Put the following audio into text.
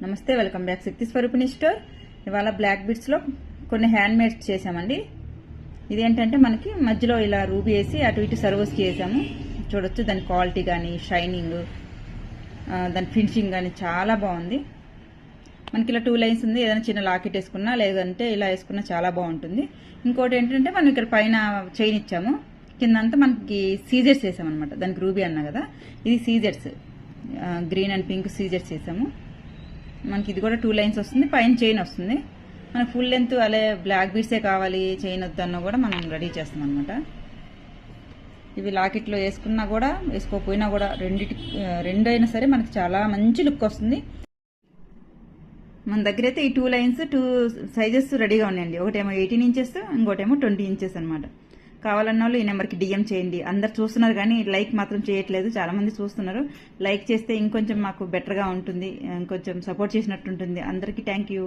నమస్తే, welcome back శక్తి స్వరూపిణి store. ఇవాళ బ్లాక్ బీడ్స్లో కొన్ని హ్యాండ్ మేడ్స్ చేసామండి. ఇదేంటంటే మనకి మధ్యలో ఇలా రూబీ వేసి అటు ఇటు సర్వోస్ చేసాము. చూడొచ్చు దాని క్వాలిటీ కానీ షైనింగ్, దాని ఫినిషింగ్ కానీ చాలా బాగుంది. మనకి ఇలా 2 లైన్స్ ఉంది. ఏదైనా చిన్న లాకెట్ వేసుకున్నా లేదంటే ఇలా వేసుకున్నా చాలా బాగుంటుంది. ఇంకోటి ఏంటంటే మనం ఇక్కడ పైన చైన్ ఇచ్చాము, కిందంతా మనకి సీజర్స్ వేసామన్నమాట. దానికి రూబీ అన్నా కదా, ఇది scissors, green and pink scissors వేసాము. మనకి ఇది కూడా 2 లైన్స్ వస్తుంది, పైన చైన్ వస్తుంది. మనకు ఫుల్ లెంత్ అలా బ్లాక్ బీడ్సే కావాలి, చైన్ వద్దన్నా కూడా మనం రెడీ చేస్తాం అనమాట. ఇవి లాకెట్లో వేసుకున్నా కూడా వేసుకోకపోయినా కూడా రెండు అయినా సరే మనకి చాలా మంచి లుక్ వస్తుంది. మన దగ్గర అయితే ఈ 2 లైన్స్ 2 సైజెస్ రెడీగా ఉన్నాయండి. ఒకటేమో 18 ఇంచెస్, ఇంకోటేమో 20 ఇంచెస్ అనమాట. కావాలన్న వాళ్ళు ఈ నెంబర్కి డిఎం చేయండి. అందరు చూస్తున్నారు కానీ లైక్ మాత్రం చేయట్లేదు. చాలా మంది చూస్తున్నారు. లైక్ చేస్తే ఇంకొంచెం మాకు బెటర్గా ఉంటుంది, ఇంకొంచెం సపోర్ట్ చేసినట్టు ఉంటుంది. అందరికీ థ్యాంక్ యూ.